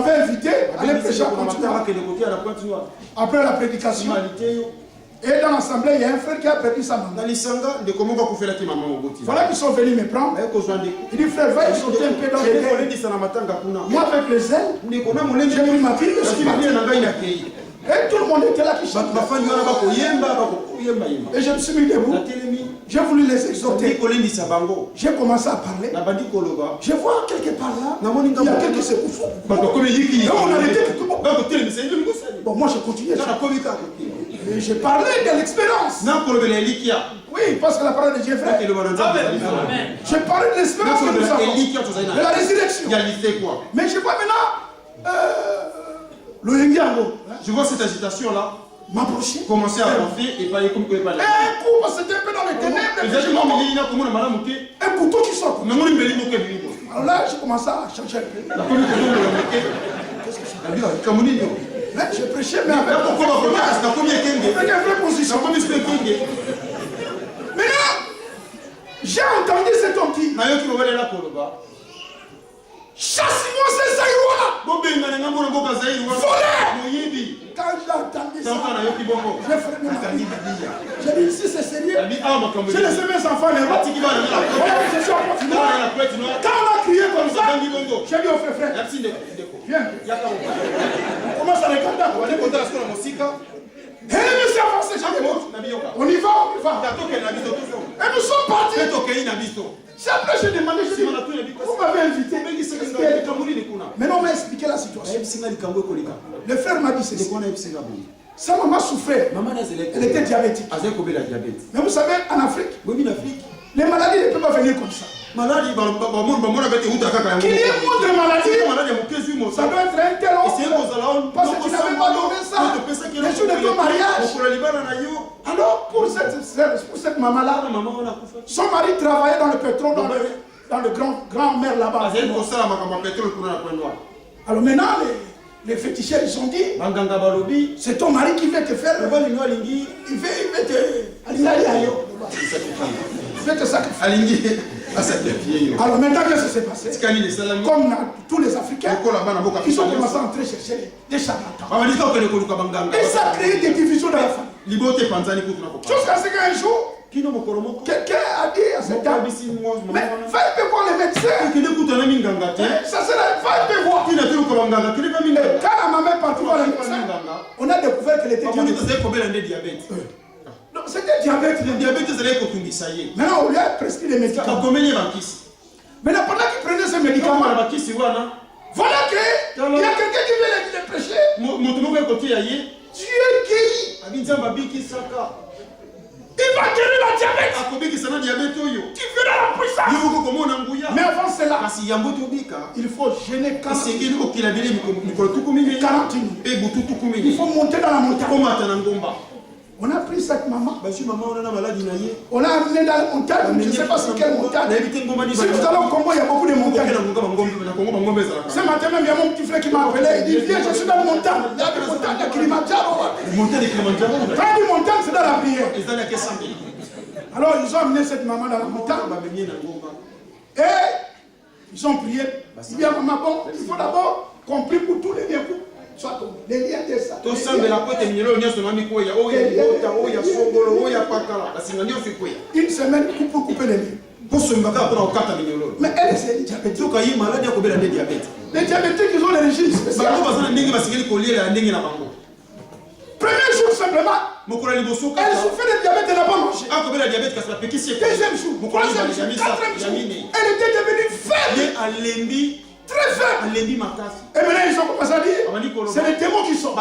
m'avait invité à aller prêcher à Pointe-Noire. Après la prédication. Et dans l'assemblée, il y a un frère qui a perdu sa maman. Voilà qu'ils sont venus me prendre. Il dit, frère, va sauter un peu dans les airs. Moi, avec les ailes, j'ai pris ma Bible et et tout le monde était là qui chantait. Et je me suis mis debout. J'ai voulu les exhorter. J'ai commencé à parler. Je vois quelque part là, il y a quelqu'un qui se couche. On a arrêté tout le monde. Bon, moi je continuais. Et j'ai parlé de l'expérience. Oui, parce que la parole de Dieu est vraie. J'ai parlé de l'expérience que nous avons. De la résurrection. Mais je vois maintenant le Yengiango. Je vois cette agitation-là m'approcher. Commencer à avancer et pas comme que pas là. Un coup, parce que c'était un peu dans les ténèbres. Un couteau qui sort. Alors là, j'ai commencé à changer un peu. Qu'est-ce que je fais? Je prêchais, mais avec une vraie position. Maintenant, j'ai entendu cet homme qui chasse-moi ces Zaïrois! Volez! Quand j'ai entendu ça, j'ai fermé ma vie. J'ai dit, si c'est sérieux, j'ai laissé mes enfants les rois. Quand on a crié comme ça, j'ai dit au frère, viens. On commence à regarder. Et nous sommes avancés, on y va. Et nous sommes partis. C'est après que j'ai demandé, vous m'avez invité. Maintenant on m'a expliqué la situation. Le frère m'a dit ceci. Sa maman souffrait. Elle était diabétique. Mais vous savez, en Afrique, les maladies ne peuvent pas venir comme ça. Qu'il y ait moins de maladies, ça doit être un tel homme. Parce que tu n'avais pas donné ça. Les jours de ton mariage. Alors, pour cette maman-là, son mari travaillait dans le pétrole, dans le grand-mère là-bas. Alors maintenant, les féticheurs, ils ont dit, c'est ton mari qui veut te faire. Il veut te sacrifier. Alors maintenant, qu'est-ce qui s'est passé? Comme tous les Africains, ils ont commencé à entrer chercher des charlatans. Et ça a créé des divisions dans la famille. Jusqu'à ce qu'un jour, quelqu'un a dit à cette dame, mais va un peu voir les médecins. Ça serait, va un peu voir. Et quand la maman est partie voir les médecins, on a découvert qu'elle était diabétique. Non, c'était diabète. Le diabète, c'est maintenant, on lui a prescrit les médicaments. Maintenant, pendant qu'il prenait ces médicaments, voilà qu'il y a quelqu'un qui vient le prêcher. Dieu guérit. Il va guérir la diabète. Tu verras la puissance. Mais avant cela, il faut jeûner 40 minutes. Il faut monter dans la montagne. On a pris cette maman. On l'a amenée dans la montagne. Je ne sais pas sur quelle montagne. Si tout à l'heure au Congo, il y a beaucoup de montagnes. Ce matin même, il y a mon petit frère qui m'a appelé. Il dit, viens, je suis dans la montagne. Il y a des montagnes de Kilimanjaro. Quand il dit montagne, c'est dans la prière. Alors, ils ont amené cette maman dans la montagne. Et ils ont prié. Il dit à maman, bon, il faut d'abord qu'on prie pour tous les biens. Soit les liens de ça. Une semaine pour couper les liens. Mais elle, c'est diabétique. Les diabétiques, ils ont les régimes spéciaux. Premier jour simplement, elle souffrait de diabète, elle n'a pas mangé. Deuxième jour, troisième jour, quatrième jour, elle était devenue faible. Très faible. Et maintenant ils ont commencé à dire, c'est les démons qui sont.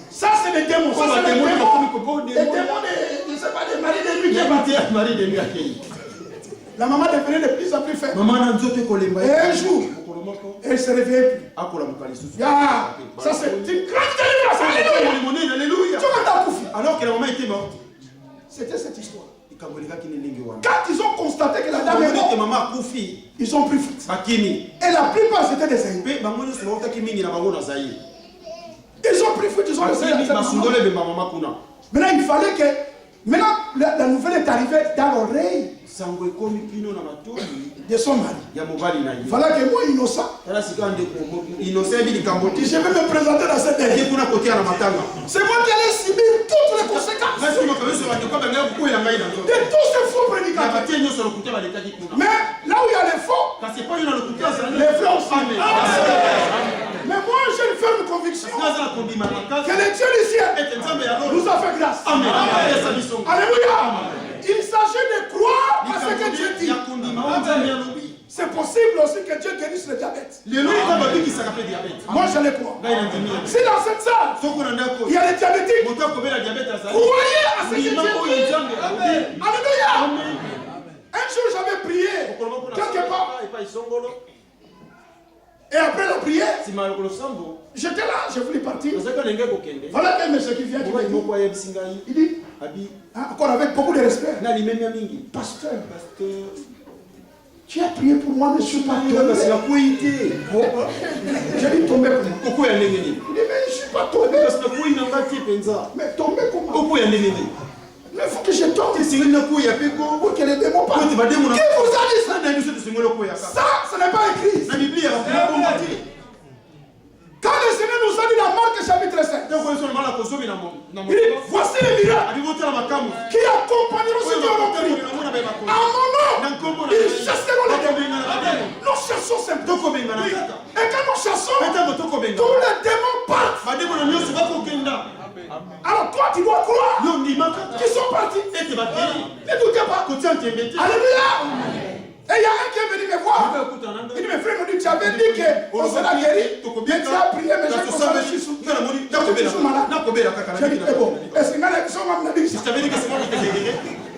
Ça c'est les démons. Ça c'est les démons. Les démons de, je ne sais pas, des maris de nuit. La maman devenait de plus en plus faible. Et un jour, elle se réveillait plus. Ça c'est une grande délivrance. Alléluia. Alors que la maman était morte. C'était cette histoire. Quand ils ont constaté que la dame est morte, ils ont pris fuite. Et la plupart c'était des Zaïre. Ils ont pris fuite, ils ont laissé la maman. Maintenant il fallait que... Maintenant la nouvelle est arrivée dans l'oreille de son mari. Voilà que moi, innocent, je vais me présenter dans cette année. C'est moi qui allais subir toutes les conséquences de tous ces faux prédicateurs. Mais là où il y a les faux, les vrais aussi. Mais moi, j'ai une ferme conviction que le Dieu du ciel nous a fait grâce. Alléluia. Il s'agit de croire à ce que Dieu dit. C'est possible aussi que Dieu guérisse le diabète. Moi, je le crois. Si dans cette salle, il y a les diabétiques, croyez à ce que Dieu dit. Alléluia. Un jour, j'avais prié quelque part. Et après la prière, j'étais là, je voulais partir. Voilà qu'un monsieur qui vient. Il dit, encore avec beaucoup de respect, pasteur, tu as prié pour moi, mais je ne suis pas tombé. J'ai dit tomber comment? Il dit, mais je ne suis pas tombé. Mais tomber comment? Mais il faut que je tombe. Pour que les démons partent. Qui vous a dit ça? Ça, ce n'est pas écrit. Quand le Seigneur nous a dit dans Marc chapitre 5, il dit, voici les miracles qui accompagneront ceux qui auront cru. À mon nom, ils chasseront les démons. Nous chassons simplement. Et quand nous chassons, tous les démons partent. Alors toi, tu dois croire qu'ils sont partis. Ne doutez pas. Alléluia. Et il y a un qui est venu me voir. Il dit, mes frères, tu avais dit qu'on sera guéri. Et tu as prié, mais j'ai consommé Chisou. Je suis malade. J'ai dit, bon, est-ce que je t'avais dit que c'est moi qui t'ai guéri?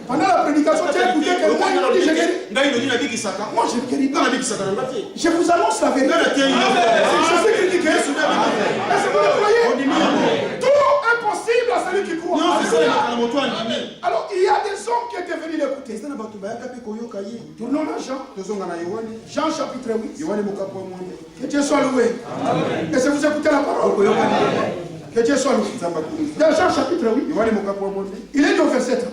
Pendant la prédication, tu as écouté que moi, il m'a dit, j'ai guéri. Moi, j'ai guéri. Je vous annonce la vérité. Je suis critiqué. Est-ce que vous le croyez? Tout impossible à celui qui croit. Alors, il y a des hommes qui étaient venus l'écouter. Tournons là, Jean. Jean chapitre 8. Que Dieu soit loué. Est-ce que vous écoutez la parole? Que Dieu soit loué. Dans Jean chapitre 8, il est au verset 30.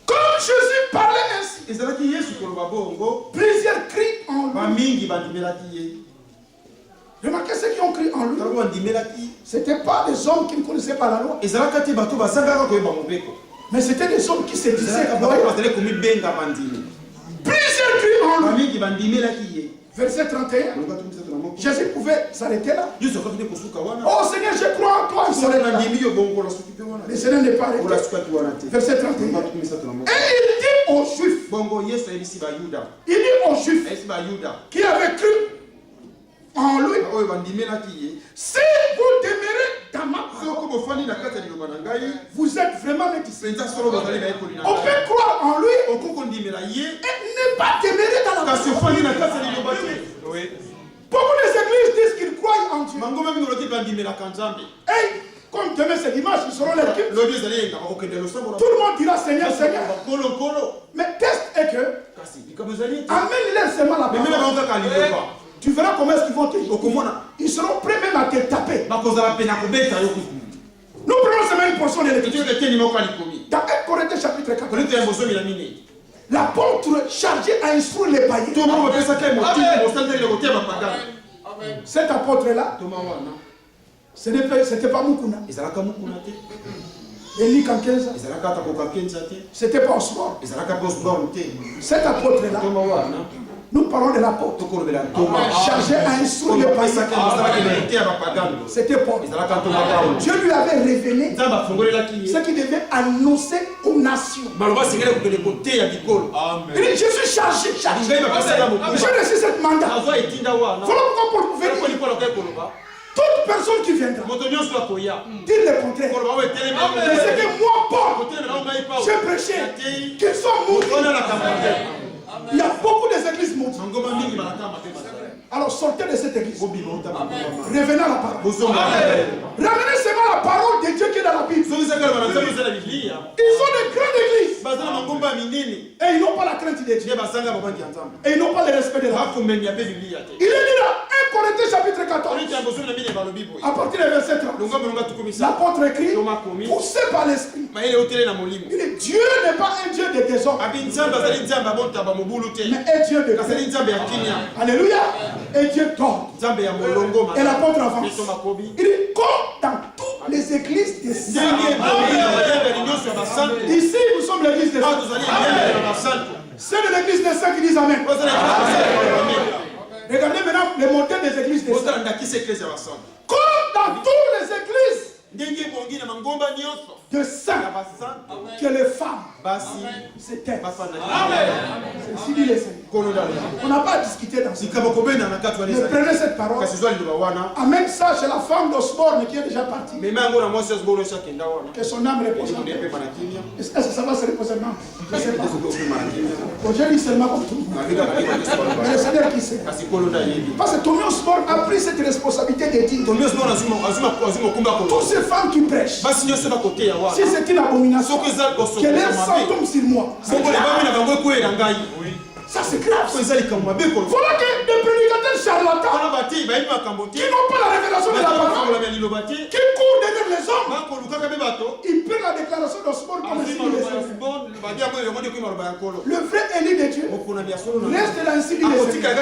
Comme Jésus parlait ainsi, plusieurs crient en lui. Remarquez ceux qui ont crié en lui. Ce n'étaient pas des hommes qui ne connaissaient pas la loi. Mais c'était des hommes qui se disaient croyants. Plusieurs crient en lui. Verset 31. Jésus pouvait s'arrêter là. Oh Seigneur, je crois en toi. Le Seigneur n'est pas arrêté. Verset 31. Et il dit aux Juifs, qui avaient cru en lui, si vous demeurez dans ma parole, vous êtes vraiment mes disciples. On peut croire en lui et ne pas demeurer dans la parole. Beaucoup des églises disent qu'ils croient en Dieu. Et comme demain c'est dimanche, ils seront l'équipe. Tout le monde dira Seigneur, Seigneur. Mais test est que amène-les seulement la parole. Tu verras comment est-ce qu'ils vont te dire. Ils seront prêts même à te taper. Nous prenons seulement une portion de l'écriture. Dans 1 Corinthiens chapitre 4. L'apôtre chargé à instruire les païens. Cet apôtre-là, ce n'était pas Mukuna. Eli Kankenza. C'était pas Osborne. Cet apôtre-là, nous parlons de l'apôtre chargé à instruire les païens. C'était Paul. Dieu lui avait révélé ce qu'il devait annoncer aux nations. Il dit, je suis chargé. J'ai reçu cette mandat. Voilà pourquoi Paul pouvait dire, toute personne qui viendra dire le contraire. Mais c'est que moi, Paul, j'ai prêché qu'ils sont maudits. Il y a beaucoup d'églises maudites. Alors sortez de cette église. Revenez à la parole. Ramenez seulement la parole de Dieu qui est dans la Bible. Ils ont de grandes églises. Et ils n'ont pas la crainte de Dieu. Et ils n'ont pas le respect de la Bible. Il est dit là, 1 Corinthiens chapitre 14. À partir du verset 30, l'apôtre écrit, poussé par l'esprit. Il dit, Dieu n'est pas un Dieu de désordre, mais un Dieu de paix. Alléluia. Un Dieu d'ordre. Et l'apôtre avance. Il dit, comme dans toutes les églises des saints. Ici, nous sommes l'église des saints. C'est de l'église des saints qui disent Amen. Regardez maintenant le modèle des églises des saints. Comme dans toutes les églises de saints, que les femmes se taisent. C'est ainsi dit les saints. On n'a pas à discuter dans ce cas. Mais prenez cette parole. Amène ça chez la femme d'Osborne qui est déjà partie. Que son âme repose en paix. Est-ce que ça va se reposer maintenant? Je ne sais pas. Je dis seulement comme tout. Mais le Seigneur qui sait. Parce que Tommy Osborne a pris cette responsabilité de dire toutes ces femmes qui prêchent, si c'est une abomination, que leur sang tombe sur moi. Ça c'est grave. Voilà que des prédicateurs charlatans qui n'ont pas la révélation de la parole, qui courent derrière les hommes, ils prennent la déclaration d'Osborne comme si il est. Le vrai élu de Dieu reste là ainsi dit les Seigneur.